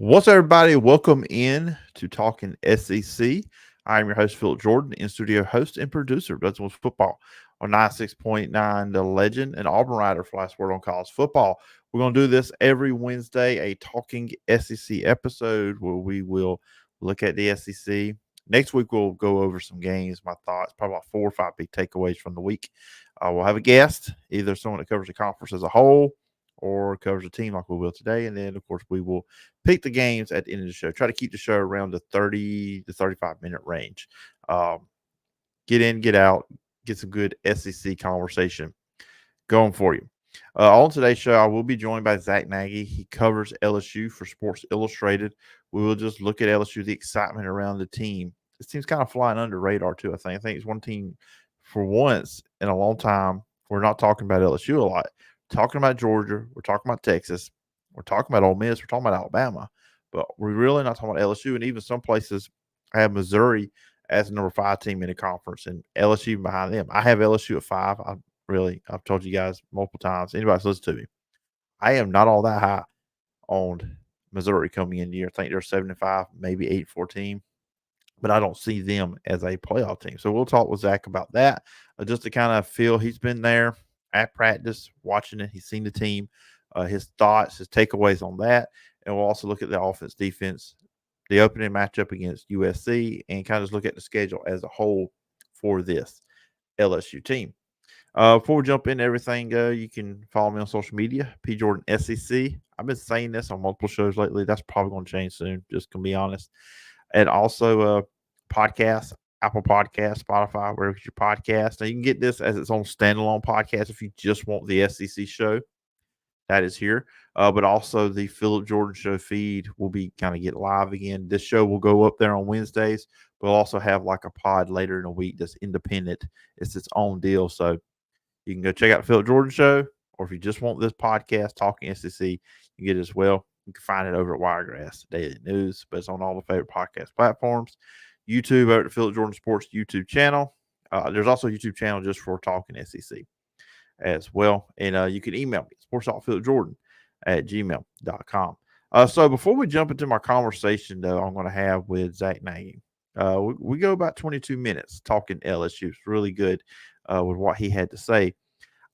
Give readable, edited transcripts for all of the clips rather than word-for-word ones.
What's up, everybody? Welcome in to Talking SEC. I'm your host, Phillip Jordan, in studio host and producer of Doesn't Football on 96.9 The Legend and Auburn Rider for Last Word on College Football. We're going to do this every Wednesday, a Talking SEC episode where we will look at the SEC. Next week, we'll go over some games, my thoughts, probably about 4 or 5 big takeaways from the week. We'll have a guest, either someone that covers the conference as a whole or covers a team like we will today. And then, of course, we will pick the games at the end of the show. Try to keep the show around the 30 to 35-minute range. Get in, get out, get some good SEC conversation going for you. On today's show, I will be joined by Zack Nagy. He covers LSU for Sports Illustrated. We will just look at LSU, the excitement around the team. This team's kind of flying under radar, too, I think. I think it's one team, for once in a long time, we're not talking about LSU a lot. Talking about Georgia, we're talking about Texas, we're talking about Ole Miss, we're talking about Alabama, but we're really not talking about LSU. And even some places have Missouri as the number 5 team in the conference and LSU behind them. I have LSU at 5. I've told you guys multiple times. Anybody that's listened to me, I am not all that high on Missouri coming in the year. I think they're 7-5, maybe 8-4 team, but I don't see them as a playoff team. So we'll talk with Zack about that, just to kind of feel he's been there at practice, watching it. He's seen the team, his thoughts, his takeaways on that. And we'll also look at the offense, defense, the opening matchup against USC, and kind of just look at the schedule as a whole for this LSU team. Before we jump into everything, you can follow me on social media, P Jordan SEC. I've been saying this on multiple shows lately. That's probably going to change soon, just going to be honest. And also podcasts, Apple Podcasts, Spotify, wherever you your podcast. Now, you can get this as its own standalone podcast if you just want the SEC show. That is here. But also the Phillip Jordan Show feed will be kind of get live again. This show will go up there on Wednesdays. We'll also have like a pod later in the week that's independent. It's its own deal. So you can go check out the Phillip Jordan Show, or if you just want this podcast, Talking SEC, you can get it as well. You can find it over at Wiregrass Daily News, but it's on all the favorite podcast platforms. YouTube over at Phillip Jordan Sports YouTube channel. There's also a YouTube channel just for Talking SEC as well. And you can email me, sportstalkphillipjordan@gmail.com. So before we jump into my conversation, though, I'm going to have with Zack Nagy, we go about 22 minutes talking LSU. It's really good with what he had to say.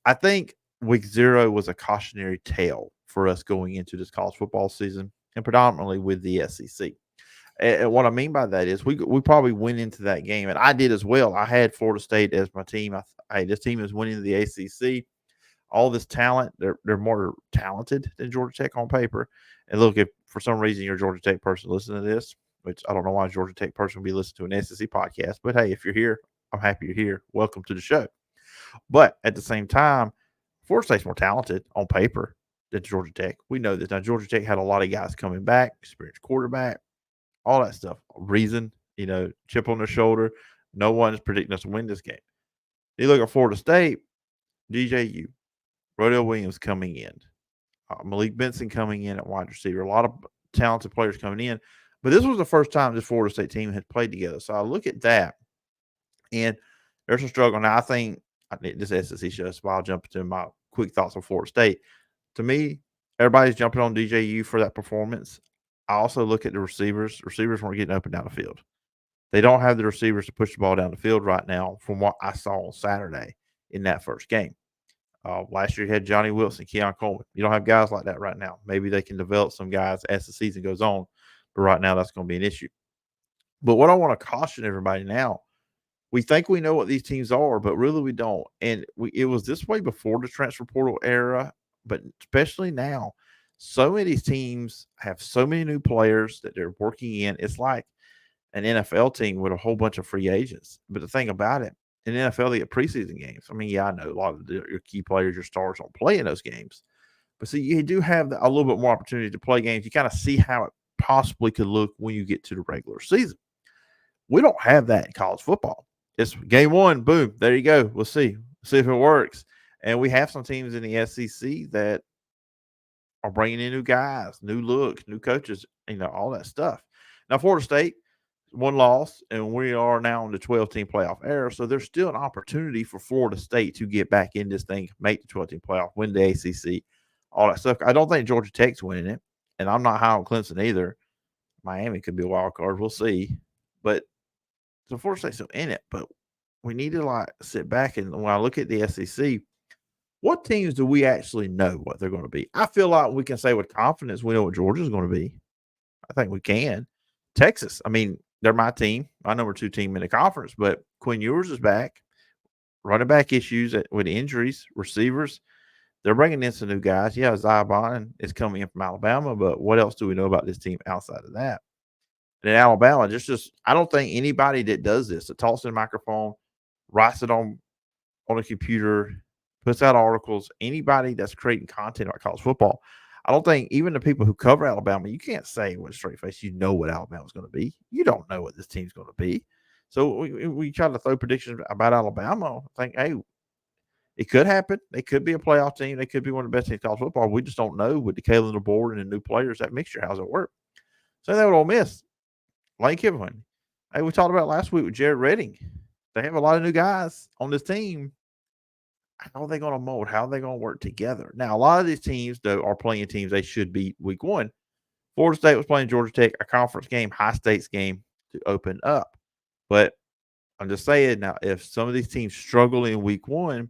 I think week 0 was a cautionary tale for us going into this college football season, and predominantly with the SEC. And what I mean by that is we probably went into that game, and I did as well. I had Florida State as my team. Hey, this team is winning the ACC. All this talent, they're more talented than Georgia Tech on paper. And look, if for some reason you're a Georgia Tech person listening to this, which I don't know why a Georgia Tech person would be listening to an SEC podcast, but hey, if you're here, I'm happy you're here. Welcome to the show. But at the same time, Florida State's more talented on paper than Georgia Tech. We know this. Now, Georgia Tech had a lot of guys coming back, experienced quarterback, all that stuff. Reason, chip on their shoulder. No one is predicting us to win this game. You look at Florida State, DJU, Rodell Williams coming in, Malik Benson coming in at wide receiver. A lot of talented players coming in. But this was the first time this Florida State team had played together. So I look at that, and there's a struggle. Now, I think this SEC show, so I'll jump into my quick thoughts on Florida State. To me, everybody's jumping on DJU for that performance. I also look at the receivers. Receivers weren't getting up and down the field. They don't have the receivers to push the ball down the field right now from what I saw on Saturday in that first game. Last year, you had Johnny Wilson, Keon Coleman. You don't have guys like that right now. Maybe they can develop some guys as the season goes on, but right now that's going to be an issue. But what I want to caution everybody now, we think we know what these teams are, but really we don't. And it was this way before the transfer portal era, but especially now. So many of these teams have so many new players that they're working in. It's like an NFL team with a whole bunch of free agents. But the thing about it, in the NFL, they get preseason games. I mean, yeah, I know a lot of your key players, your stars, don't play in those games. But see, you do have a little bit more opportunity to play games. You kind of see how it possibly could look when you get to the regular season. We don't have that in college football. It's game one, boom, there you go. We'll see if it works. And we have some teams in the SEC that are bringing in new guys, new looks, new coaches, all that stuff. Now, Florida State, one loss, and we are now in the 12-team playoff era. So there's still an opportunity for Florida State to get back in this thing, make the 12-team playoff, win the ACC, all that stuff. I don't think Georgia Tech's winning it. and I'm not high on Clemson either. Miami could be a wild card. We'll see. But so Florida State's still in it. But we need to like sit back and when I look at the SEC, what teams do we actually know what they're going to be? I feel like we can say with confidence we know what Georgia's going to be. I think we can. Texas, I mean, they're my team, my number 2 team in the conference, but Quinn Ewers is back. Running back issues with injuries, receivers. They're bringing in some new guys. Yeah, Zion is coming in from Alabama, but what else do we know about this team outside of that? And in Alabama, just I don't think anybody that does this, that talks in a microphone, writes it on a computer, puts out articles, anybody that's creating content about college football, I don't think even the people who cover Alabama, you can't say with a straight face, you know what Alabama's going to be. You don't know what this team's going to be. So we try to throw predictions about Alabama. I think, hey, it could happen. They could be a playoff team. They could be one of the best teams in college football. We just don't know with the calendar board and the new players, that mixture, how's it work? So they would all miss. Lane Kiffin. Hey, we talked about last week with Jared Redding. They have a lot of new guys on this team. How are they going to mold? How are they going to work together? Now, a lot of these teams, though, are playing teams they should beat week 1. Florida State was playing Georgia Tech, a conference game, high stakes game to open up. But I'm just saying now, if some of these teams struggle in week 1,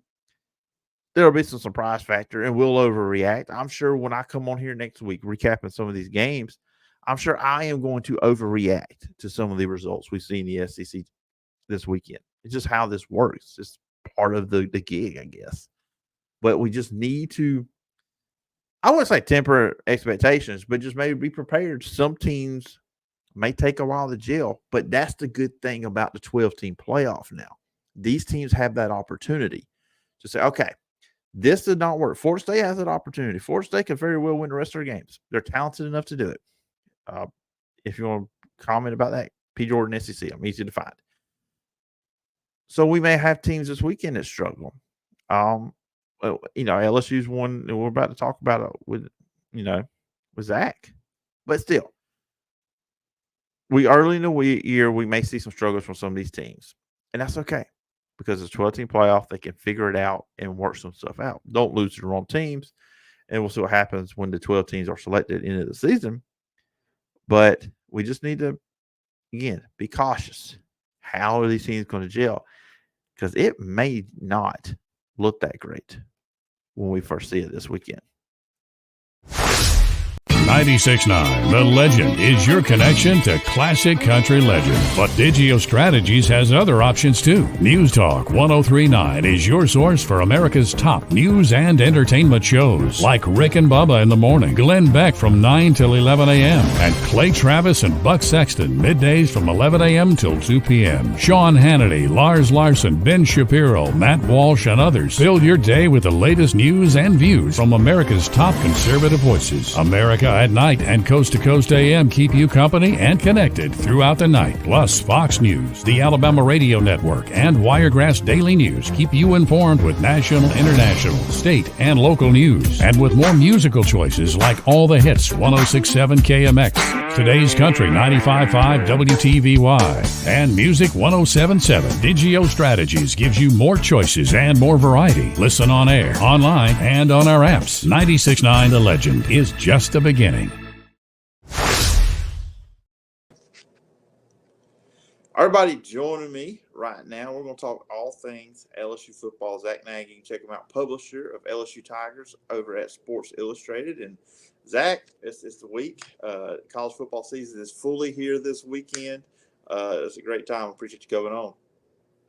there'll be some surprise factor and we'll overreact. I'm sure when I come on here next week recapping some of these games, I'm sure I am going to overreact to some of the results we see in the SEC this weekend. It's just how this works. It's part of the gig, I guess. But we just need to, I wouldn't say temper expectations, but just maybe be prepared. Some teams may take a while to gel, but that's the good thing about the 12-team playoff now. These teams have that opportunity to say, okay, this did not work. Florida State has that opportunity. Florida State can very well win the rest of their games. They're talented enough to do it. If you want to comment about that, P. Jordan, SEC, I'm easy to find. So we may have teams this weekend that struggle. LSU's one that we're about to talk about it with Zach. But still, early in the year, we may see some struggles from some of these teams. And that's okay because it's a 12-team playoff. They can figure it out and work some stuff out. Don't lose to the wrong teams. And we'll see what happens when the 12 teams are selected at the end of the season. But we just need to, again, be cautious. How are these teams going to gel? Because it may not look that great when we first see it this weekend. 96.9 The Legend is your connection to classic country legends. But Digio Strategies has other options too. News Talk 103.9 is your source for America's top news and entertainment shows. Like Rick and Bubba in the morning, Glenn Beck from 9 till 11 a.m., and Clay Travis and Buck Sexton middays from 11 a.m. till 2 p.m. Sean Hannity, Lars Larson, Ben Shapiro, Matt Walsh, and others fill your day with the latest news and views from America's top conservative voices. America at Night and Coast to Coast AM keep you company and connected throughout the night. Plus, Fox News, the Alabama Radio Network, and Wiregrass Daily News keep you informed with national, international, state, and local news. And with more musical choices like All the Hits 106.7 KMX, Today's Country 95.5 WTVY, and Music 107.7, Digio Strategies gives you more choices and more variety. Listen on air, online, and on our apps. 96.9 The Legend is just the beginning. Everybody joining me right now. We're going to talk all things LSU football. Zack Nagy, you can check him out, publisher of LSU Tigers over at Sports Illustrated. And Zack, it's the week. College football season is fully here this weekend. It's a great time. I appreciate you coming on.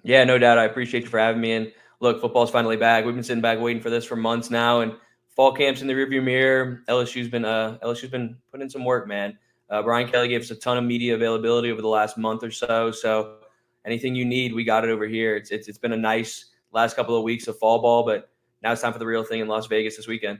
Yeah, no doubt. I appreciate you for having me. And look, football's finally back. We've been sitting back waiting for this for months now. And fall camp's in the rearview mirror. LSU's been putting in some work, man. Brian Kelly gave us a ton of media availability over the last month or so. So anything you need, we got it over here. It's been a nice last couple of weeks of fall ball, but now it's time for the real thing in Las Vegas this weekend.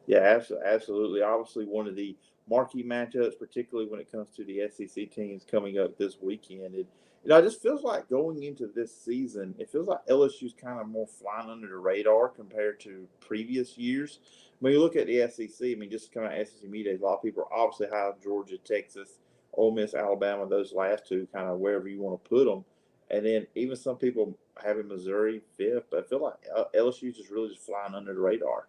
Yeah, absolutely. Obviously, one of the marquee matchups, particularly when it comes to the SEC teams coming up this weekend. It just feels like going into this season, it feels like LSU's kind of more flying under the radar compared to previous years. When you look at the SEC, just coming out of SEC media, a lot of people are obviously high on Georgia, Texas, Ole Miss, Alabama, those last two, kind of wherever you want to put them. And then even some people having Missouri fifth, but I feel like LSU's just really just flying under the radar.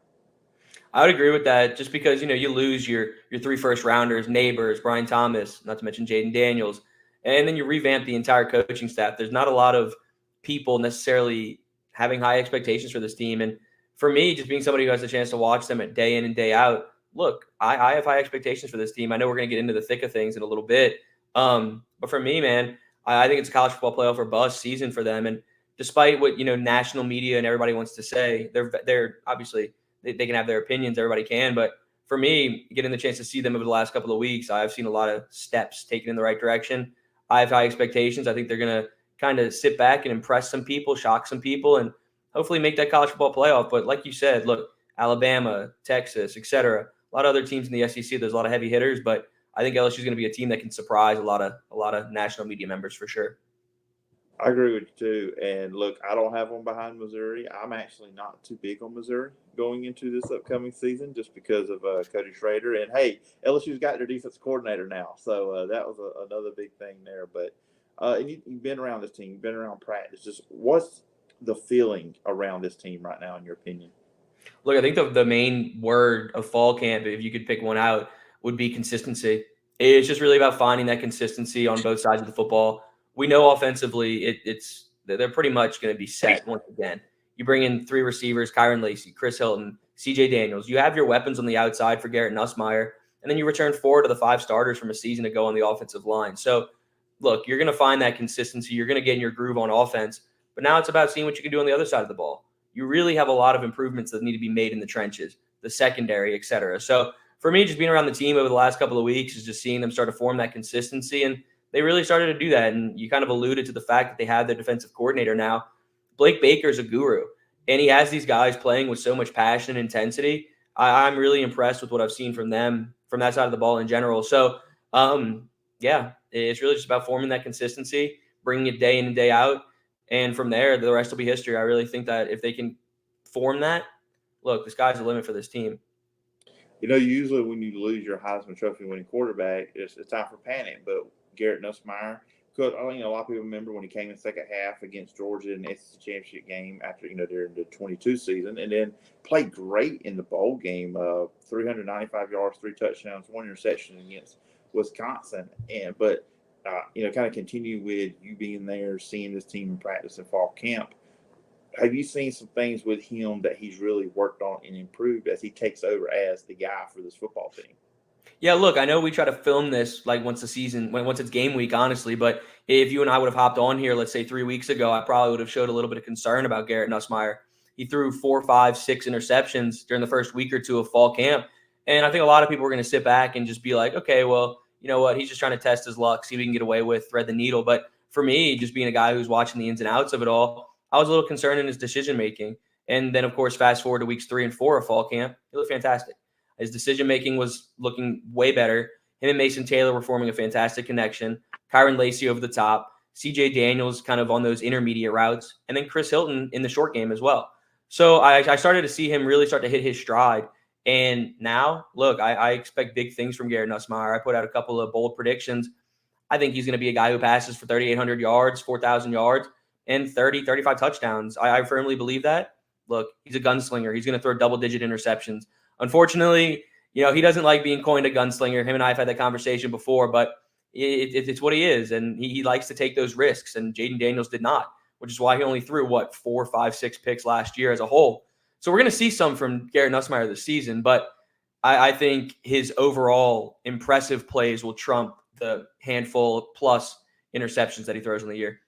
I would agree with that just because, you lose your 3 first rounders, Neighbors, Brian Thomas, not to mention Jaden Daniels, and then you revamp the entire coaching staff. There's not a lot of people necessarily having high expectations for this team. And for me, just being somebody who has a chance to watch them at day in and day out, look, I have high expectations for this team. I know we're going to get into the thick of things in a little bit. But for me, man, I think it's a college football playoff or bust season for them. And despite what, national media and everybody wants to say, they're obviously they can have their opinions. Everybody can. But for me, getting the chance to see them over the last couple of weeks, I've seen a lot of steps taken in the right direction. I have high expectations. I think they're going to kind of sit back and impress some people, shock some people, and hopefully make that college football playoff. But like you said, look, Alabama, Texas, etc. A lot of other teams in the SEC, there's a lot of heavy hitters, but I think LSU is going to be a team that can surprise a lot of national media members for sure. I agree with you too. And look, I don't have one behind Missouri. I'm actually not too big on Missouri going into this upcoming season just because of Cody Schrader. And hey, LSU's got their defense coordinator now, so that was another big thing there. But and you've been around this team, you've been around practice. Just what's the feeling around this team right now, in your opinion? Look, I think the main word of fall camp, if you could pick one out, would be consistency. It's just really about finding that consistency on both sides of the football. We know offensively they're pretty much going to be set once again. You bring in 3 receivers, Kyron Lacey, Chris Hilton, CJ Daniels. You have your weapons on the outside for Garrett Nussmeier, and then you return 4 to the 5 starters from a season ago on the offensive line. So, look, you're going to find that consistency. You're going to get in your groove on offense, but now it's about seeing what you can do on the other side of the ball. You really have a lot of improvements that need to be made in the trenches, the secondary, et cetera. So for me, just being around the team over the last couple of weeks is just seeing them start to form that consistency. And they really started to do that. And you kind of alluded to the fact that they have their defensive coordinator now. Blake Baker's a guru, and he has these guys playing with so much passion and intensity. I'm really impressed with what I've seen from them, from that side of the ball in general. So, yeah, it's really just about forming that consistency, bringing it day in and day out. And from there, the rest will be history. I really think that if they can form that, look, the sky's the limit for this team. Usually when you lose your Heisman Trophy winning quarterback, it's time for panic. But Garrett Nussmeier, because I think a lot of people remember when he came in the second half against Georgia in the SEC championship game after during the 22 season, and then played great in the bowl game. 395 yards, 3 touchdowns, 1 interception against Wisconsin. But kind of continue with you being there, seeing this team in practice in fall camp. Have you seen some things with him that he's really worked on and improved as he takes over as the guy for this football team? Yeah, look, I know we try to film this like once it's game week, honestly. But if you and I would have hopped on here, let's say 3 weeks ago, I probably would have showed a little bit of concern about Garrett Nussmeier. He threw 4, 5, 6 interceptions during the first week or 2 of fall camp. And I think a lot of people were going to sit back and just be like, okay, well, you know what? He's just trying to test his luck, see what he can get away with, thread the needle. But for me, just being a guy who's watching the ins and outs of it all, I was a little concerned in his decision-making. And then, of course, fast forward to weeks 3 and 4 of fall camp, he looked fantastic. His decision-making was looking way better. Him and Mason Taylor were forming a fantastic connection. Kyron Lacey over the top. CJ Daniels kind of on those intermediate routes. And then Chris Hilton in the short game as well. So I started to see him really start to hit his stride. And now, look, I expect big things from Garrett Nussmeier. I put out a couple of bold predictions. I think he's going to be a guy who passes for 3,800 yards, 4,000 yards, and 30, 35 touchdowns. I firmly believe that. Look, he's a gunslinger. He's going to throw double-digit interceptions. Unfortunately, he doesn't like being coined a gunslinger. Him and I have had that conversation before, but it's what he is, and he likes to take those risks, and Jaden Daniels did not, which is why he only threw, 4, 5, 6 picks last year as a whole. So we're going to see some from Garrett Nussmeier this season, but I think his overall impressive plays will trump the handful plus interceptions that he throws in the year.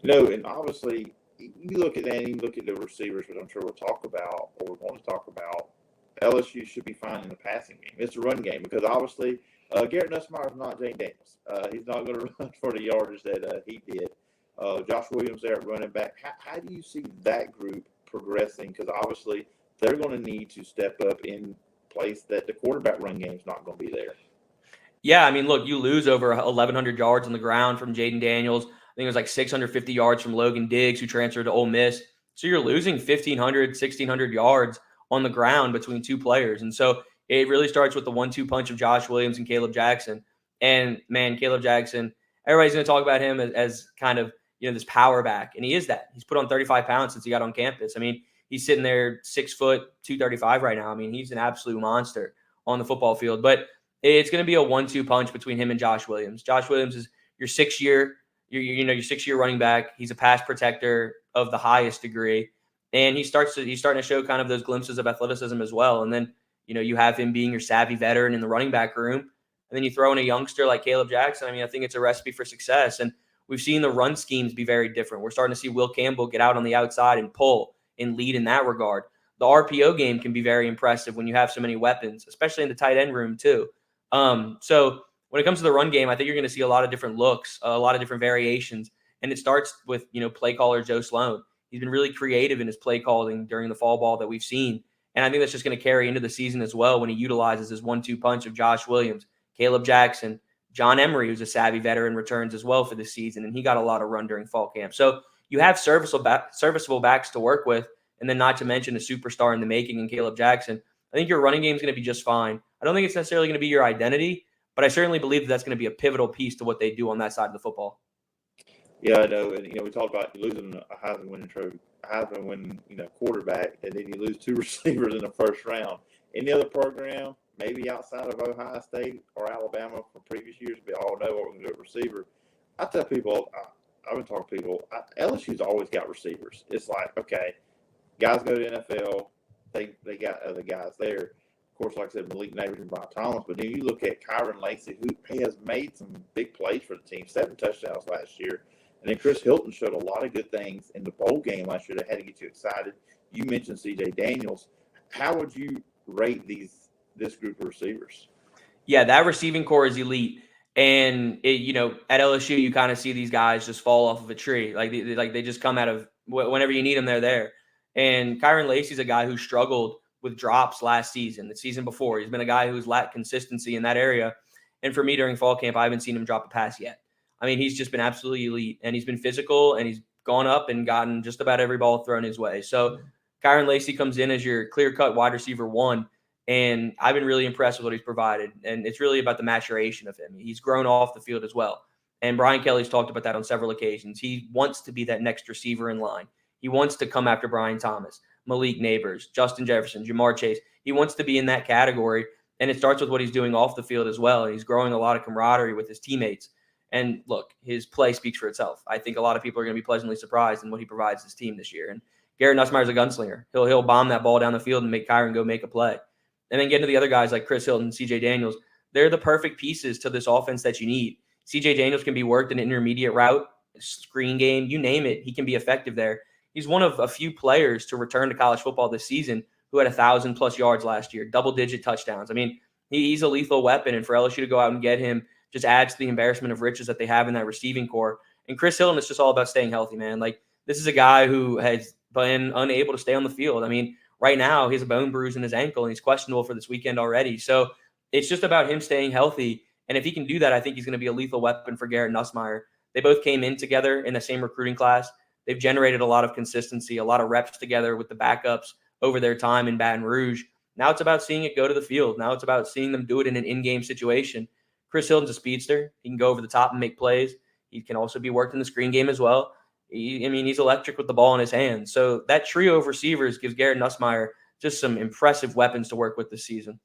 And obviously, you look at that and you look at the receivers, which I'm sure we'll talk about, or we're going to talk about. LSU should be fine in the passing game. It's a run game because obviously Garrett Nussmeier is not Jane Daniels. He's not going to run for the yardage that he did. Josh Williams there at running back. How do you see that group progressing? Because obviously they're going to need to step up in place that the quarterback run game is not going to be there. Yeah, I mean, look, you lose over 1,100 yards on the ground from Jaden Daniels. I think it was like 650 yards from Logan Diggs, who transferred to Ole Miss. So you're losing 1,500, 1,600 yards on the ground between 2 players. And so it really starts with the 1-2 punch of Josh Williams and Caleb Jackson. And, man, Caleb Jackson, everybody's going to talk about him as kind of, this power back. And he is that. He's put on 35 pounds since he got on campus. I mean, he's sitting there 6 foot, 235 right now. I mean, he's an absolute monster on the football field. But it's going to be a 1-2 punch between him and Josh Williams. Josh Williams is your 6-year, your 6-year running back. He's a pass protector of the highest degree, and he's starting to show kind of those glimpses of athleticism as well. And then you have him being your savvy veteran in the running back room, and then you throw in a youngster like Caleb Jackson. I mean, I think it's a recipe for success. And we've seen the run schemes be very different. We're starting to see Will Campbell get out on the outside and pull and lead in that regard. The RPO game can be very impressive when you have so many weapons, especially in the tight end room too. So when it comes to the run game, I think you're going to see a lot of different looks, a lot of different variations. And it starts with, play caller Joe Sloan. He's been really creative in his play calling during the fall ball that we've seen. And I think that's just going to carry into the season as well when he utilizes his 1-2 punch of Josh Williams, Caleb Jackson, John Emery, who's a savvy veteran, returns as well for this season, and he got a lot of run during fall camp. So you have serviceable backs to work with, and then not to mention a superstar in the making in Caleb Jackson. I think your running game is going to be just fine. I don't think it's necessarily going to be your identity, but I certainly believe that that's going to be a pivotal piece to what they do on that side of the football. Yeah, I know. And, we talked about losing a Heisman winning quarterback, and then you lose 2 receivers in the first round. Any other program, maybe outside of Ohio State or Alabama from previous years, we all know what we're going to do at receiver. I tell people, I've been talking to people, LSU's always got receivers. It's like, okay, guys go to NFL, they got other guys there. Of course, like I said, Malik Neighbors and Brian Thomas, but then you look at Kyron Lacey, who has made some big plays for the team, 7 touchdowns last year. And then Chris Hilton showed a lot of good things in the bowl game last year that had to get you excited. You mentioned C.J. Daniels. How would you rate this group of receivers? Yeah, that receiving core is elite. And, at LSU, you kind of see these guys just fall off of a tree. Like they just come out of whenever you need them, they're there. And Kyron Lacey's a guy who struggled with drops last season, the season before. He's been a guy who's lacked consistency in that area. And for me, during fall camp, I haven't seen him drop a pass yet. I mean, he's just been absolutely elite, and he's been physical, and he's gone up and gotten just about every ball thrown his way. So Kyron Lacey comes in as your clear-cut wide receiver 1, and I've been really impressed with what he's provided, and it's really about the maturation of him. He's grown off the field as well, and Brian Kelly's talked about that on several occasions. He wants to be that next receiver in line. He wants to come after Brian Thomas, Malik Neighbors, Justin Jefferson, Jamar Chase. He wants to be in that category, and it starts with what he's doing off the field as well, and he's growing a lot of camaraderie with his teammates. And look, his play speaks for itself. I think a lot of people are going to be pleasantly surprised in what he provides his team this year. And Garrett Nussmeier is a gunslinger. He'll bomb that ball down the field and make Kyron go make a play. And then get into the other guys like Chris Hilton, C.J. Daniels. They're the perfect pieces to this offense that you need. C.J. Daniels can be worked in an intermediate route, screen game, you name it. He can be effective there. He's one of a few players to return to college football this season who had 1,000+ yards last year, double-digit touchdowns. I mean, he's a lethal weapon, and for LSU to go out and get him just adds to the embarrassment of riches that they have in that receiving core. And Chris Hilton is just all about staying healthy, man. Like, this is a guy who has been unable to stay on the field. I mean, right now he has a bone bruise in his ankle, and he's questionable for this weekend already. So it's just about him staying healthy. And if he can do that, I think he's going to be a lethal weapon for Garrett Nussmeier. They both came in together in the same recruiting class. They've generated a lot of consistency, a lot of reps together with the backups over their time in Baton Rouge. Now it's about seeing it go to the field. Now it's about seeing them do it in an in-game situation. Chris Hilton's a speedster. He can go over the top and make plays. He can also be worked in the screen game as well. He's electric with the ball in his hands. So that trio of receivers gives Garrett Nussmeier just some impressive weapons to work with this season.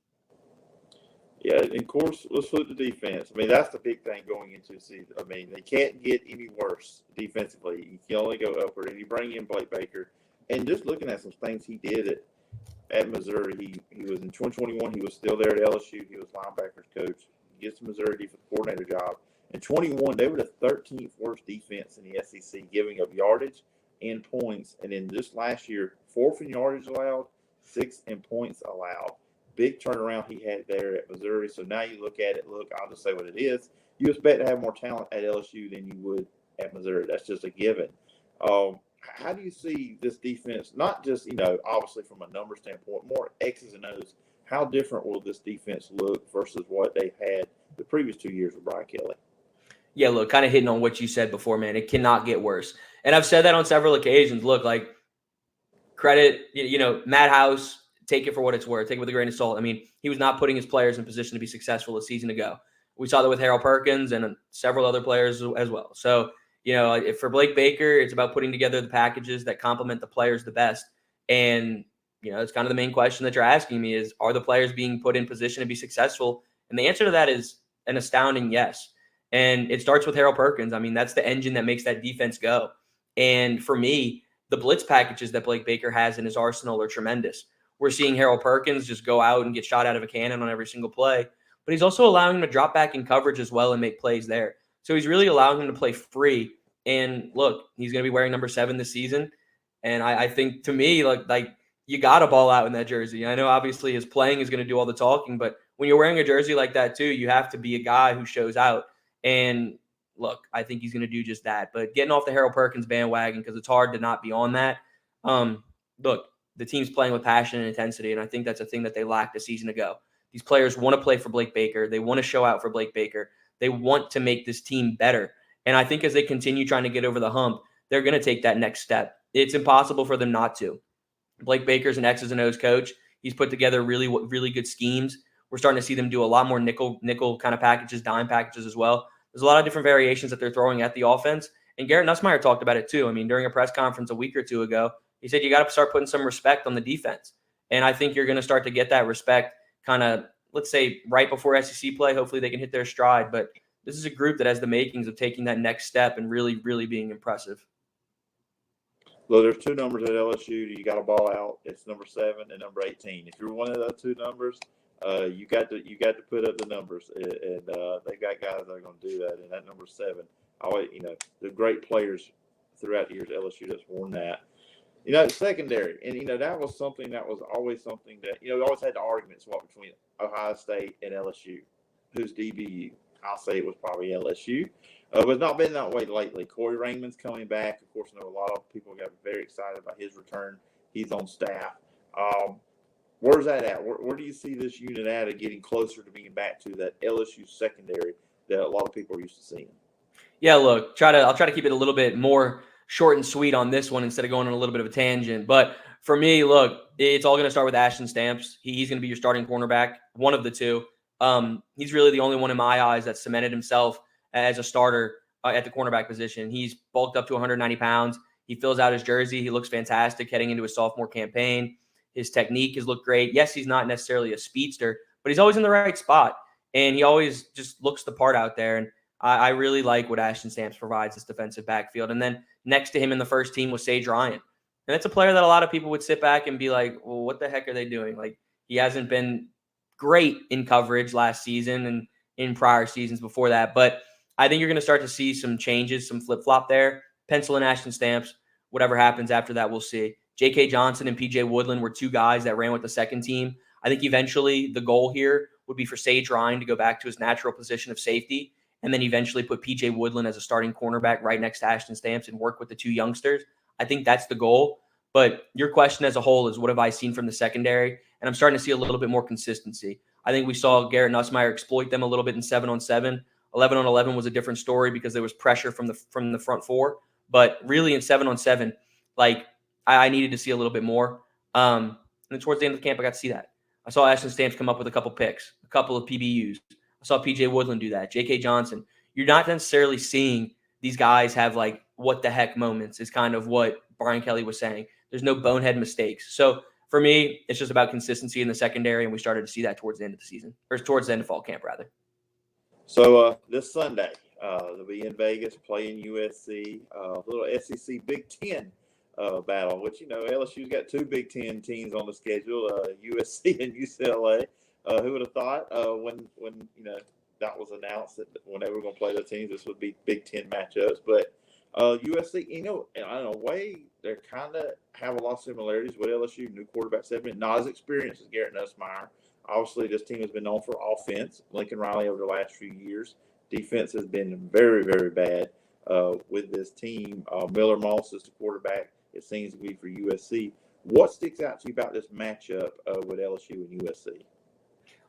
Yeah, and of course, let's look at the defense. I mean, that's the big thing going into the season. I mean, they can't get any worse defensively. You can only go upward. And you bring in Blake Baker. And just looking at some things he did at Missouri, he was in 2021, he was still there at LSU. He was linebackers coach. Gets the Missouri defense coordinator job. In 21, they were the 13th worst defense in the SEC, giving up yardage and points. And then just last year, 4th in yardage allowed, 6th in points allowed. Big turnaround he had there at Missouri. So now you look at it, I'll just say what it is. You expect to have more talent at LSU than you would at Missouri. That's just a given. How do you see this defense, not just, obviously from a number standpoint, more X's and O's? How different will this defense look versus what they had the previous 2 years with Brian Kelly? Yeah, look, kind of hitting on what you said before, man. It cannot get worse. And I've said that on several occasions. Look, like, credit, Matt House, take it for what it's worth. Take it with a grain of salt. I mean, he was not putting his players in position to be successful a season ago. We saw that with Harold Perkins and several other players as well. So, for Blake Baker, it's about putting together the packages that complement the players the best. And, it's kind of the main question that you're asking me is, are the players being put in position to be successful? And the answer to that is an astounding yes. And it starts with Harold Perkins. I mean, that's the engine that makes that defense go. And for me, the blitz packages that Blake Baker has in his arsenal are tremendous. We're seeing Harold Perkins just go out and get shot out of a cannon on every single play, but he's also allowing him to drop back in coverage as well and make plays there. So he's really allowing him to play free. And look, he's going to be wearing number 7 this season. And I think, to me, like you got to ball out in that jersey. I know obviously his playing is going to do all the talking, but when you're wearing a jersey like that too, you have to be a guy who shows out. And look, I think he's going to do just that. But getting off the Harold Perkins bandwagon, because it's hard to not be on that. Look, the team's playing with passion and intensity, and I think that's a thing that they lacked a season ago. These players want to play for Blake Baker. They want to show out for Blake Baker. They want to make this team better. And I think as they continue trying to get over the hump, they're going to take that next step. It's impossible for them not to. Blake Baker's an X's and O's coach. He's put together really, really good schemes. We're starting to see them do a lot more nickel kind of packages, dime packages as well. There's a lot of different variations that they're throwing at the offense. And Garrett Nussmeier talked about it too. I mean, during a press conference a week or two ago, he said you got to start putting some respect on the defense. And I think you're going to start to get that respect kind of, let's say, right before SEC play. Hopefully they can hit their stride. But this is a group that has the makings of taking that next step and really, really being impressive. Well, there's 2 numbers at LSU. You got to ball out. It's number 7 and number 18. If you're one of those 2 numbers, you got to put up the numbers, and they got guys that are going to do that. And that number 7, always, the great players throughout the years at LSU that's worn that. Secondary, and that was something that was always something that we always had the arguments between Ohio State and LSU. Who's DBU? I'll say it was probably LSU. But it's not been that way lately. Corey Raymond's coming back. Of course, I know a lot of people got very excited about his return. He's on staff. Where's that at? Where do you see this unit at getting closer to being back to that LSU secondary that a lot of people are used to seeing? Yeah, look, I'll try to keep it a little bit more short and sweet on this one instead of going on a little bit of a tangent. But for me, look, it's all going to start with Ashton Stamps. He's going to be your starting cornerback, one of the 2. He's really the only one in my eyes that cemented himself as a starter at the cornerback position. He's bulked up to 190 pounds. He fills out his jersey. He looks fantastic heading into his sophomore campaign. His technique has looked great. Yes, he's not necessarily a speedster, but he's always in the right spot. And he always just looks the part out there. And I really like what Ashton Stamps provides this defensive backfield. And then next to him in the first team was Sage Ryan. And that's a player that a lot of people would sit back and be like, well, what the heck are they doing? Like, he hasn't been great in coverage last season and in prior seasons before that. But I think you're going to start to see some changes, some flip-flop there. Pencil in Ashton Stamps. Whatever happens after that, we'll see. J.K. Johnson and P.J. Woodland were 2 guys that ran with the second team. I think eventually the goal here would be for Sage Ryan to go back to his natural position of safety and then eventually put P.J. Woodland as a starting cornerback right next to Ashton Stamps and work with the 2 youngsters. I think that's the goal. But your question as a whole is, what have I seen from the secondary? And I'm starting to see a little bit more consistency. I think we saw Garrett Nussmeier exploit them a little bit in 7-on-7. 11-on-11 was a different story because there was pressure from the front 4. But really in 7-on-7, like, I needed to see a little bit more. And then towards the end of the camp, I got to see that. I saw Ashton Stamps come up with a couple picks, a couple of PBUs. I saw P.J. Woodland do that, J.K. Johnson. You're not necessarily seeing these guys have, like, what the heck moments is kind of what Brian Kelly was saying. There's no bonehead mistakes. So for me, it's just about consistency in the secondary, and we started to see that towards the end of the season, or towards the end of fall camp, rather. So this Sunday, they'll be in Vegas playing USC, a little SEC Big Ten battle, which, LSU's got 2 Big Ten teams on the schedule, USC and UCLA. Who would have thought when that was announced that when they were going to play the teams, this would be Big Ten matchups. But USC, in a way, they kind of have a lot of similarities with LSU. New quarterback, 7, not as experienced as Garrett Nussmeier. Obviously, this team has been known for offense. Lincoln Riley over the last few years. Defense has been very, very bad with this team. Miller Moss is the quarterback, it seems to be, for USC. What sticks out to you about this matchup with LSU and USC?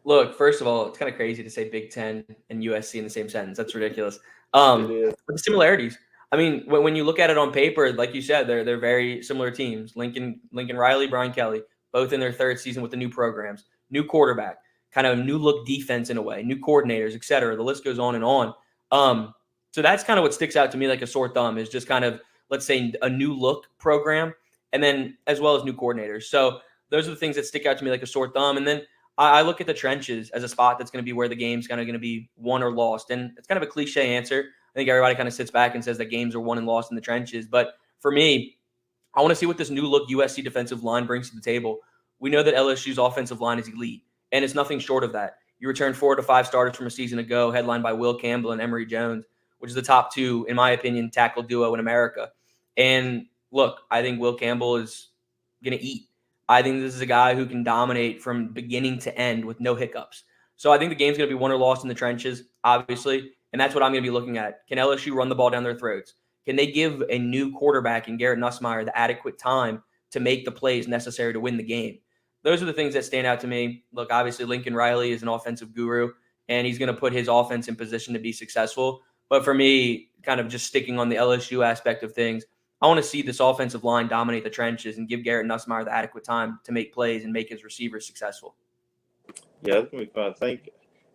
Look, first of all, it's kind of crazy to say Big Ten and USC in the same sentence. That's ridiculous. But the similarities. I mean, when you look at it on paper, like you said, they're very similar teams. Lincoln Riley, Brian Kelly, both in their 3rd season with the new programs, new quarterback, kind of new look defense in a way, new coordinators, et cetera. The list goes on and on. So that's kind of what sticks out to me like a sore thumb is just kind of, let's say, a new look program. and then as well as new coordinators. So those are the things that stick out to me like a sore thumb. And then I look at the trenches as a spot that's going to be where the game's kind of going to be won or lost. And it's kind of a cliche answer. I think everybody kind of sits back and says that games are won and lost in the trenches. But for me, I want to see what this new look USC defensive line brings to the table. We know that LSU's offensive line is elite, and it's nothing short of that. You return 4 to 5 starters from a season ago, headlined by Will Campbell and Emory Jones, which is the top 2, in my opinion, tackle duo in America. And look, I think Will Campbell is going to eat. I think this is a guy who can dominate from beginning to end with no hiccups. So I think the game's going to be won or lost in the trenches, obviously, and that's what I'm going to be looking at. Can LSU run the ball down their throats? Can they give a new quarterback in Garrett Nussmeier the adequate time to make the plays necessary to win the game? Those are the things that stand out to me. Look, obviously, Lincoln Riley is an offensive guru, and he's going to put his offense in position to be successful. But for me, kind of just sticking on the LSU aspect of things, I want to see this offensive line dominate the trenches and give Garrett Nussmeier the adequate time to make plays and make his receivers successful. Yeah, it's going to be fun. I think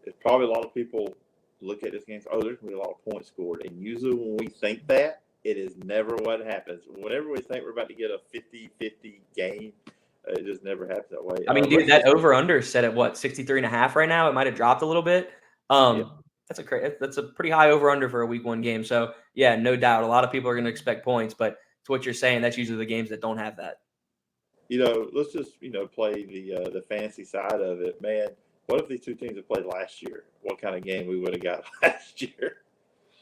it's probably a lot of people look at this game and say, oh, there's going to be a lot of points scored. And usually when we think that, it is never what happens. Whenever we think we're about to get a 50-50 game, it just never happens that way. I mean, dude, that over-under is set at what, 63.5 right now? It might have dropped a little bit. Yeah. That's a pretty high over-under for a week 1 game. So, yeah, no doubt. A lot of people are going to expect points, but to what you're saying, that's usually the games that don't have that. Let's just, play the fantasy side of it. Man, what if these two teams had played last year? What kind of game we would have got last year?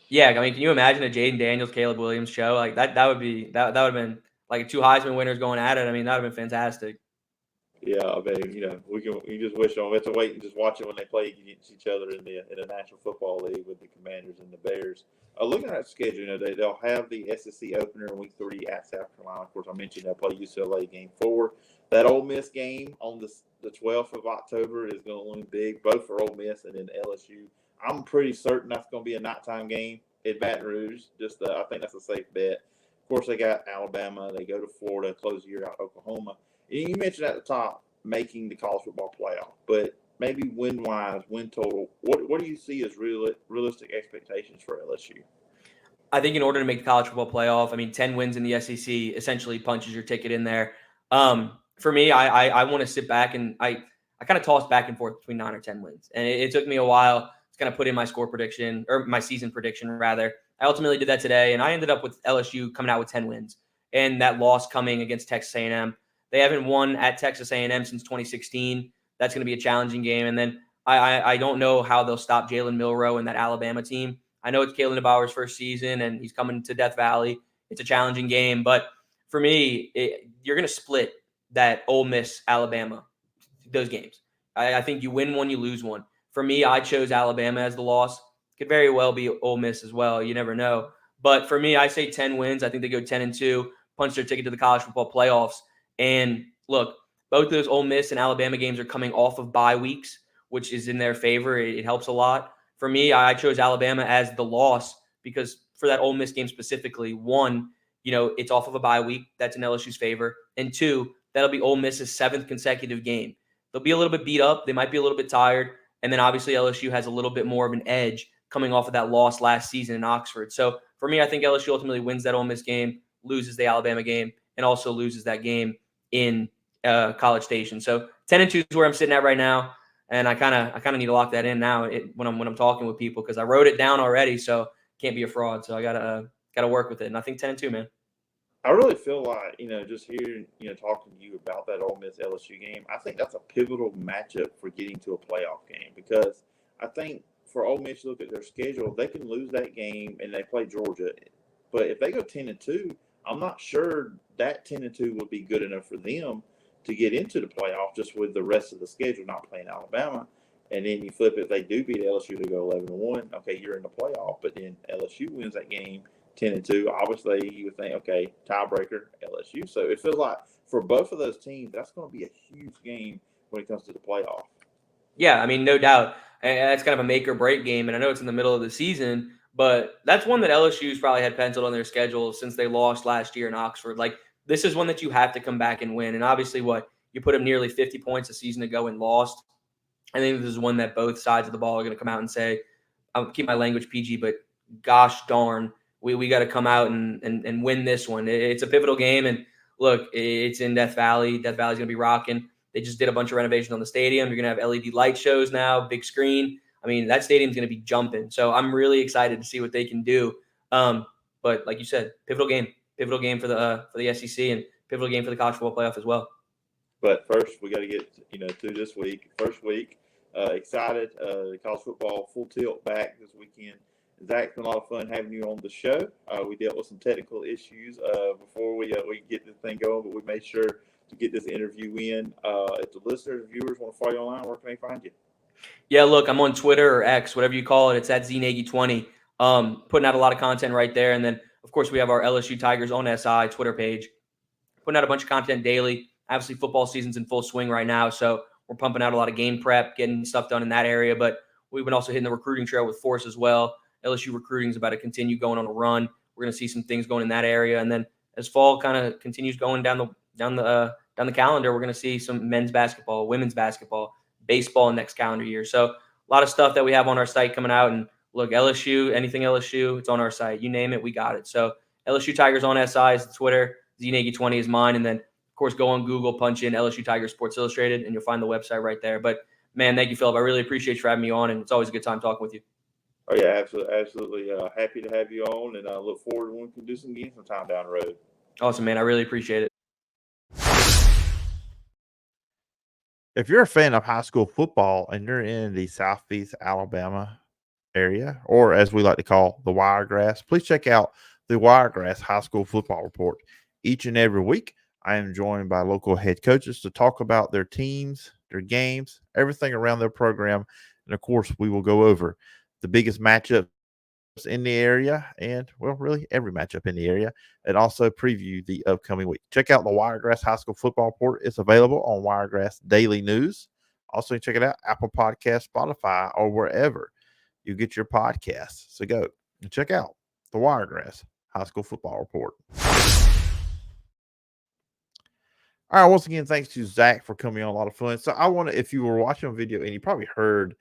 Yeah, I mean, can you imagine a Jaden Daniels, Caleb Williams show? Like that would have been like 2 Heisman winners going at it. I mean, that would have been fantastic. Yeah, I mean, we just wish we have to wait and just watch it when they play against each other in the National Football League with the Commanders and the Bears. Looking at the schedule, they'll have the SEC opener in Week 3 at South Carolina. Of course, I mentioned they'll play UCLA Game 4. That Ole Miss game on the 12th of October is going to loom big, both for Ole Miss and then LSU. I'm pretty certain that's going to be a nighttime game at Baton Rouge. I think that's a safe bet. Of course, they got Alabama. They go to Florida, close the year out Oklahoma. And you mentioned at the top making the college football playoff, but maybe win-wise, win total, what do you see as realistic expectations for LSU? I think in order to make the college football playoff, I mean, 10 wins in the SEC essentially punches your ticket in there. For me, I want to sit back and I kind of tossed back and forth between 9 or 10 wins. And it took me a while to kind of put in my score prediction, or my season prediction, rather. I ultimately did that today, and I ended up with LSU coming out with 10 wins. And that loss coming against Texas A&M. They haven't won at Texas A&M since 2016. That's going to be a challenging game. And then I don't know how they'll stop Jalen Milroe and that Alabama team. I know it's Kalen DeBauer's first season, and he's coming to Death Valley. It's a challenging game. But for me, you're going to split that Ole Miss, Alabama, those games. I think you win one, you lose one. For me, I chose Alabama as the loss. Could very well be Ole Miss as well. You never know. But for me, I say 10 wins. I think they go 10-2, punch their ticket to the college football playoffs. And look, both those Ole Miss and Alabama games are coming off of bye weeks, which is in their favor. It helps a lot. For me, I chose Alabama as the loss because for that Ole Miss game specifically, 1, it's off of a bye week. That's in LSU's favor. And 2, that'll be Ole Miss's 7th consecutive game. They'll be a little bit beat up. They might be a little bit tired. And then obviously LSU has a little bit more of an edge coming off of that loss last season in Oxford. So for me, I think LSU ultimately wins that Ole Miss game, loses the Alabama game, and also loses that game in College Station. So 10-2 is where I'm sitting at right now, and I kind of need to lock that in now when I'm talking with people because I wrote it down already, so can't be a fraud. So I gotta work with it, and I think 10-2, man. I really feel like just hearing talking to you about that Ole Miss LSU game, I think that's a pivotal matchup for getting to a playoff game because I think for Ole Miss, look at their schedule, they can lose that game and they play Georgia, but if they go 10-2. I'm not sure that 10-2 would be good enough for them to get into the playoff just with the rest of the schedule not playing Alabama. And then you flip it, they do beat LSU to go 11-1. Okay, you're in the playoff. But then LSU wins that game 10-2. Obviously, you would think, okay, tiebreaker, LSU. So it feels like for both of those teams, that's going to be a huge game when it comes to the playoff. Yeah, I mean, no doubt. And that's kind of a make or break game. And I know it's in the middle of the season, but that's one that LSU's probably had penciled on their schedule since they lost last year in Oxford. Like, this is one that you have to come back and win. And obviously, you put up nearly 50 points a season ago and lost. I think this is one that both sides of the ball are going to come out and say, I'll keep my language PG, but gosh darn, we got to come out and win this one. It's a pivotal game. And look, it's in Death Valley. Death Valley's going to be rocking. They just did a bunch of renovations on the stadium. You're going to have LED light shows now, big screen. I mean, that stadium's going to be jumping. So I'm really excited to see what they can do. But like you said, pivotal game for the SEC and pivotal game for the college football playoff as well. But first, we got to get to this week. First week, excited. College football full tilt back this weekend. Zach, it's been a lot of fun having you on the show. We dealt with some technical issues before we get this thing going, but we made sure to get this interview in. If the listeners and viewers want to follow you online, where can they find you? Yeah, look, I'm on Twitter or X, whatever you call it. It's at ZNagy20. Putting out a lot of content right there. And then, of course, we have our LSU Tigers on SI Twitter page. Putting out a bunch of content daily. Obviously, football season's in full swing right now, so we're pumping out a lot of game prep, getting stuff done in that area. But we've been also hitting the recruiting trail with Force as well. LSU recruiting is about to continue going on a run. We're going to see some things going in that area. And then as fall kind of continues going down the calendar, we're going to see some men's basketball, women's basketball, baseball next calendar year. So a lot of stuff that we have on our site coming out. And look, LSU, anything LSU, it's on our site. You name it, we got it. So LSU Tigers on SI is the Twitter. ZNagy20 is mine. And then, of course, go on Google, punch in LSU Tigers Sports Illustrated, and you'll find the website right there. But, man, thank you, Phillip. I really appreciate you for having me on, and it's always a good time talking with you. Oh, yeah, absolutely. Happy to have you on, and I look forward to when we can do some games sometime down the road. Awesome, man. I really appreciate it. If you're a fan of high school football and you're in the Southeast Alabama area, or as we like to call the Wiregrass, please check out the Wiregrass High School Football Report. Each and every week, I am joined by local head coaches to talk about their teams, their games, everything around their program. And, of course, we will go over the biggest matchups in the area and, well, really every matchup in the area, and also preview the upcoming week. Check out the Wiregrass High School Football Report. It's available on Wiregrass Daily News. Also, check it out, Apple Podcasts, Spotify, or wherever you get your podcasts. So go and check out the Wiregrass High School Football Report. All right, once again, thanks to Zach for coming on. A lot of fun. So I want to, if you were watching a video and you probably heard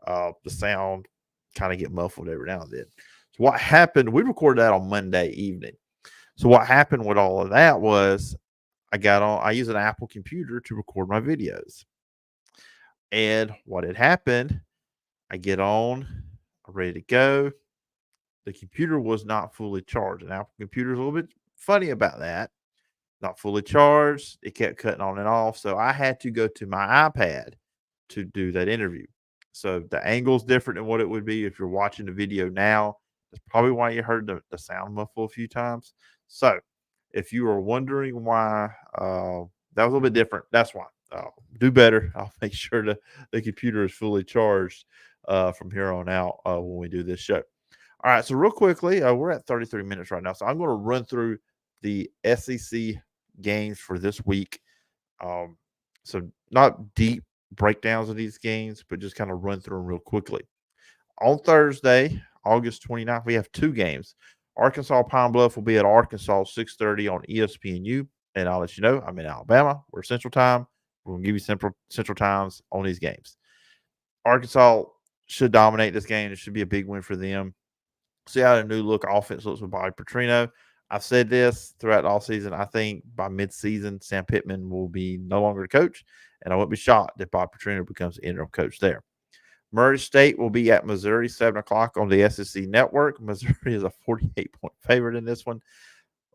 the sound kind of get muffled every now and then. So what happened, we recorded that on Monday evening. So what happened with all of that was I use an Apple computer to record my videos. And what had happened, I get on, I'm ready to go. The computer was not fully charged. An Apple computer is a little bit funny about that. Not fully charged. It kept cutting on and off. So I had to go to my iPad to do that interview. So the angle's different than what it would be if you're watching the video now. That's probably why you heard the sound muffle a few times. So if you are wondering why that was a little bit different, that's why. Do better. I'll make sure the computer is fully charged from here on out when we do this show. All right, so real quickly, we're at 33 minutes right now. So I'm going to run through the SEC games for this week. So not deep breakdowns of these games, but just kind of run through them real quickly. On Thursday, August 29th, we have two games. Arkansas Pine Bluff will be at Arkansas 6:30 on ESPNU. And I'll let you know, I'm in Alabama. We're Central Time. We're going to give you Central Times on these games. Arkansas should dominate this game. It should be a big win for them. See how the new look offense looks with Bobby Petrino. I've said this throughout all season. I think by midseason, Sam Pittman will be no longer the coach, and I won't be shocked if Bobby Petrino becomes the interim coach there. Murray State will be at Missouri, 7 o'clock on the SEC Network. Missouri is a 48-point favorite in this one.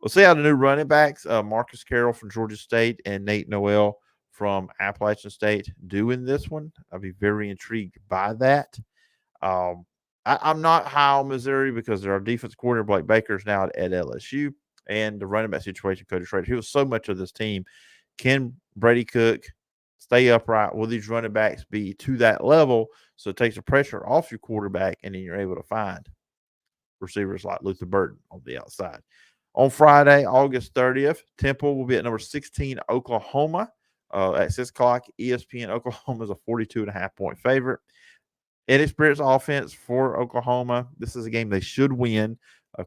We'll see how the new running backs, Marcus Carroll from Georgia State and Nate Noel from Appalachian State, do in this one. I'll be very intrigued by that. I'm not high on Missouri because our defense coordinator, Blake Baker, is now at LSU, and the running back situation, Cody Schrader. He was so much of this team. Can Brady Cook stay upright? Will these running backs be to that level so it takes the pressure off your quarterback, and then you're able to find receivers like Luther Burden on the outside? On Friday, August 30th, Temple will be at number 16, Oklahoma, at 6 o'clock. ESPN. Oklahoma is a 42.5-point favorite. Inexperienced offense for Oklahoma. This is a game they should win.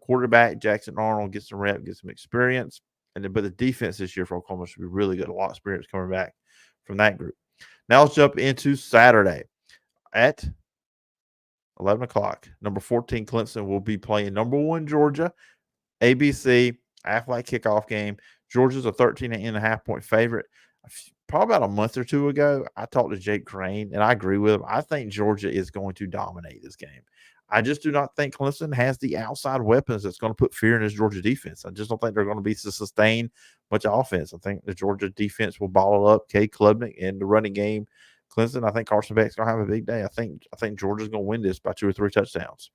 Quarterback Jackson Arnold gets some rep, gets some experience. But the defense this year for Oklahoma should be really good. A lot of experience coming back from that group. Now let's jump into Saturday at 11 o'clock. Number 14, Clemson will be playing number 1, Georgia. ABC, Aflac kickoff game. Georgia's a 13.5-point favorite. Probably about a month or two ago, I talked to Jake Crane, and I agree with him. I think Georgia is going to dominate this game. I just do not think Clemson has the outside weapons that's going to put fear in this Georgia defense. I just don't think they're going to be able to sustain much offense. I think the Georgia defense will ball up Cade Klubnik in the running game. Clemson, I think Carson Beck's going to have a big day. I think Georgia's going to win this by 2 or 3 touchdowns.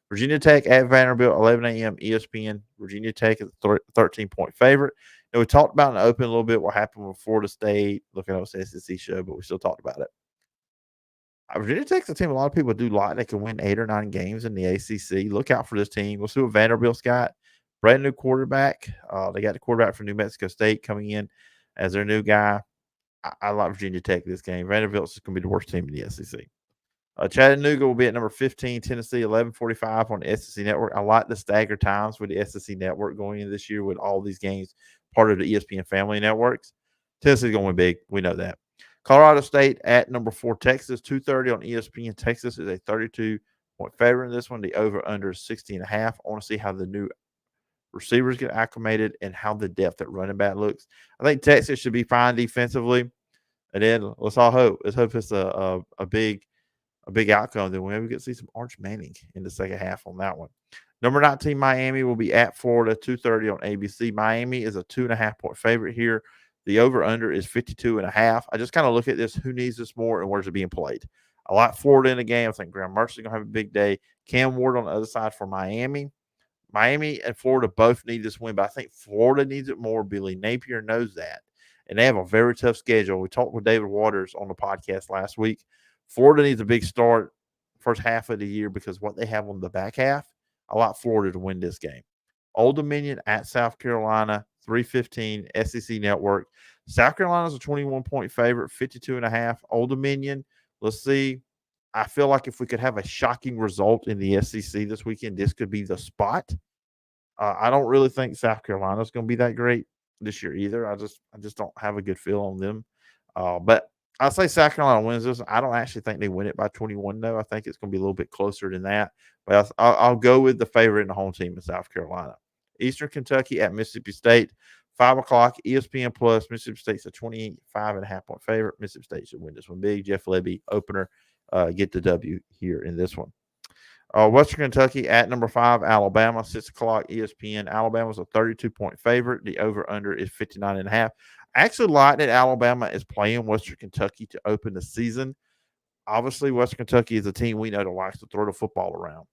Virginia Tech at Vanderbilt, 11 a.m. ESPN. Virginia Tech is a 13-point favorite. Now, we talked about in the open a little bit what happened with Florida State. Look, I know it's an SEC show, but we still talked about it. Virginia Tech's a team a lot of people do like. They can win 8 or 9 games in the ACC. Look out for this team. We'll see what Vanderbilt's got. Brand new quarterback. They got the quarterback from New Mexico State coming in as their new guy. I like Virginia Tech this game. Vanderbilt's going to be the worst team in the SEC. Chattanooga will be at number 15, Tennessee, 11:45 on the SEC Network. I like the staggered times with the SEC Network going into this year with all these games part of the ESPN family networks. Tennessee's going to win big. We know that. Colorado State at number 4, Texas, 2:30 on ESPN. Texas is a 32-point favorite in this one. The over-under is 60.5. I want to see how the new receivers get acclimated and how the depth at running back looks. I think Texas should be fine defensively. And then let's all hope. Let's hope it's a big outcome. Then we get to see some Arch Manning in the second half on that one. Number 19, Miami will be at Florida, 2:30 on ABC. Miami is a 2.5-point favorite here. The over-under is 52.5. I just kind of look at this. Who needs this more and where's it being played? I like Florida in the game. I think Graham Mercer's going to have a big day. Cam Ward on the other side for Miami. Miami and Florida both need this win, but I think Florida needs it more. Billy Napier knows that. And they have a very tough schedule. We talked with David Waters on the podcast last week. Florida needs a big start first half of the year because what they have on the back half, I like Florida to win this game. Old Dominion at South Carolina, 3:15 SEC Network. South Carolina's a 21-point favorite, 52.5. Old Dominion, let's see. I feel like if we could have a shocking result in the SEC this weekend, this could be the spot. I don't really think South Carolina's going to be that great this year either. I just don't have a good feel on them. But I'll say South Carolina wins this. I don't actually think they win it by 21, though. I think it's going to be a little bit closer than that. But I'll go with the favorite in the home team in South Carolina. Eastern Kentucky at Mississippi State, 5 o'clock, ESPN Plus. Mississippi State's a 25.5-point favorite. Mississippi State should win this one big. Jeff Lebby, opener, get the W here in this one. Western Kentucky at number 5, Alabama, 6 o'clock, ESPN. Alabama's a 32-point favorite. The over-under is 59.5. I actually like that Alabama is playing Western Kentucky to open the season. Obviously, Western Kentucky is a team we know that likes to throw the football around.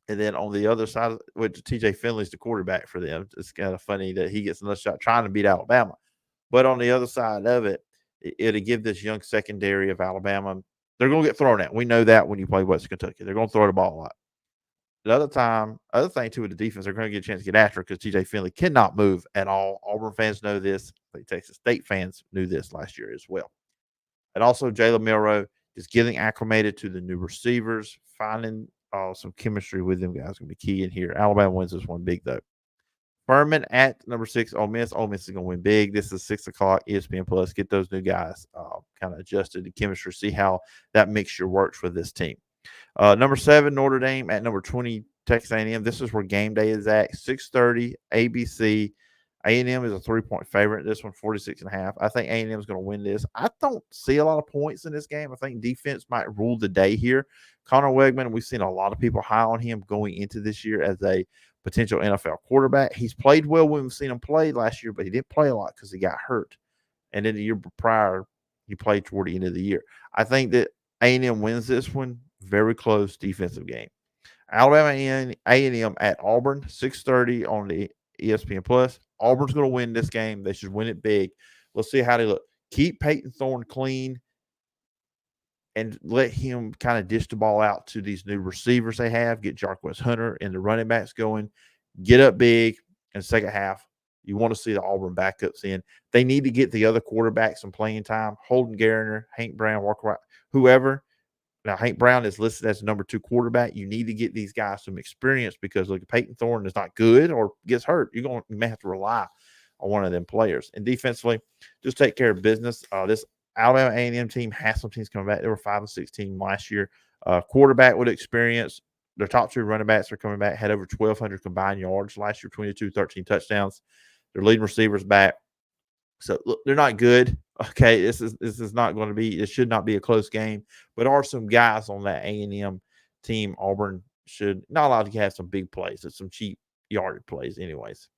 And then on the other side, which TJ Finley's the quarterback for them. It's kind of funny that he gets another shot trying to beat Alabama. But on the other side of it, it'll give this young secondary of Alabama. They're going to get thrown at. We know that when you play Western Kentucky. They're going to throw the ball a lot. The other thing, too, with the defense, they're going to get a chance to get after it because TJ Finley cannot move at all. Auburn fans know this. Texas State fans knew this last year as well. And also, Jalen Milroe is getting acclimated to the new receivers, finding some chemistry with them guys going to be key in here. Alabama wins this one big, though. Furman at number 6, Ole Miss. Ole Miss is going to win big. This is 6 o'clock, ESPN Plus. Get those new guys kind of adjusted to chemistry, see how that mixture works for this team. Number 7, Notre Dame at number 20, Texas A&M. This is where game day is at. 6:30, ABC. A&M is a 3-point favorite. This one, 46.5. I think A&M is going to win this. I don't see a lot of points in this game. I think defense might rule the day here. Connor Wegman, we've seen a lot of people high on him going into this year as a potential NFL quarterback. He's played well when we've seen him play last year, but he didn't play a lot because he got hurt. And then the year prior, he played toward the end of the year. I think that A&M wins this one. Very close defensive game. Alabama and A&M at Auburn, 6:30 on the ESPN Plus. Auburn's going to win this game. They should win it big. Let's see how they look. Keep Peyton Thorne clean and let him kind of dish the ball out to these new receivers they have. Get Jarquez Hunter and the running backs going. Get up big in the second half. You want to see the Auburn backups in. They need to get the other quarterbacks some playing time. Holden Garner, Hank Brown, Walker White, whoever. Now, Hank Brown is listed as the number 2 quarterback. You need to get these guys some experience because, look, if Peyton Thorne is not good or gets hurt, you may have to rely on one of them players. And defensively, just take care of business. This Alabama A&M team has some teams coming back. They were 5-16 last year. Quarterback with experience. Their top 2 running backs are coming back. Had over 1,200 combined yards last year, 22, 13 touchdowns. Their leading receivers back. So look, they're not good. Okay, this is not going to be. It should not be a close game. But are some guys on that A&M team? Auburn should not allowed to have some big plays. It's some cheap yardage plays, anyways.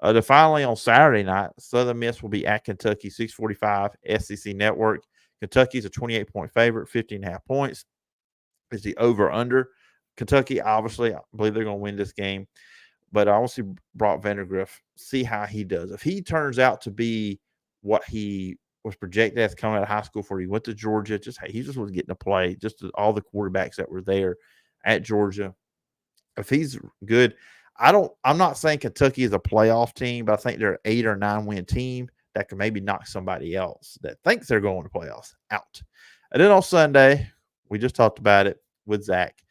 Then finally on Saturday night, Southern Miss will be at Kentucky, 6:45 SEC Network. Kentucky's a 28-point favorite, 15.5 points is the over/under. Kentucky, obviously, I believe they're going to win this game. But I want to see Brock Vandagriff, see how he does. If he turns out to be what he was projected as coming out of high school before he went to Georgia, he just was getting to play, just all the quarterbacks that were there at Georgia. If he's good, I'm not saying Kentucky is a playoff team, but I think they're an 8 or 9 win team that can maybe knock somebody else that thinks they're going to playoffs out. And then on Sunday, we just talked about it with Zach.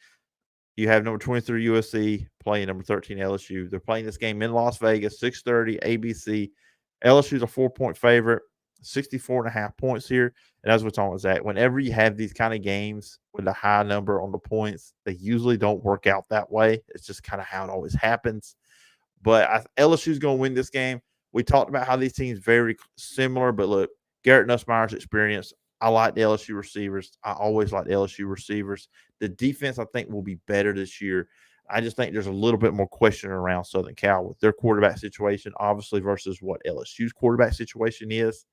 You have number 23 USC playing number 13 LSU. They're playing this game in Las Vegas, 6:30 ABC. LSU's a 4-point favorite, 64.5 points here. And as we're talking about, Zach, whenever you have these kind of games with a high number on the points, they usually don't work out that way. It's just kind of how it always happens. But LSU's going to win this game. We talked about how these teams very similar, but look, Garrett Nussmeier's experience. I like the LSU receivers. I always like the LSU receivers. The defense, I think, will be better this year. I just think there's a little bit more question around Southern Cal with their quarterback situation, obviously, versus what LSU's quarterback situation is.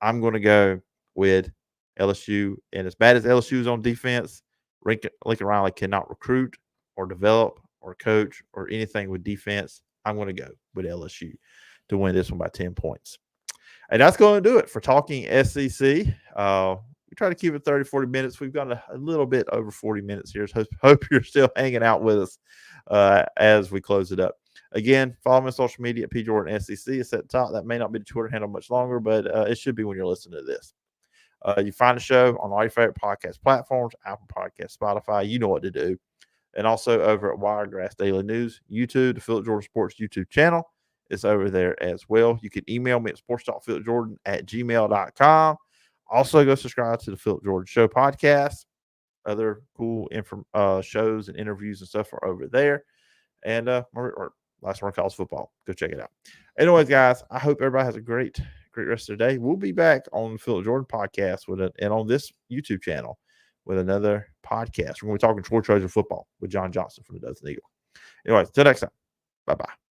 I'm going to go with LSU. And as bad as LSU's on defense, Lincoln Riley cannot recruit or develop or coach or anything with defense. I'm going to go with LSU to win this one by 10 points. And that's going to do it for Talking SEC. We try to keep it 30, 40 minutes. We've got a little bit over 40 minutes here. So hope you're still hanging out with us as we close it up. Again, follow me on social media at PJordanSEC. It's at the top. That may not be the Twitter handle much longer, but it should be when you're listening to this. You find the show on all your favorite podcast platforms, Apple Podcasts, Spotify. You know what to do. And also over at Wiregrass Daily News, YouTube, the Phillip Jordan Sports YouTube channel. It's over there as well. You can email me at sportstalkphilipjordan@gmail.com. Also, go subscribe to the Phillip Jordan Show podcast. Other cool shows and interviews and stuff are over there. And Last Word College Football. Go check it out. Anyways, guys, I hope everybody has a great rest of their day. We'll be back on the Phillip Jordan podcast and on this YouTube channel with another podcast. We're going to be talking Troy Trojan football with John Johnson from the Dozen Eagle. Anyways, till next time. Bye-bye.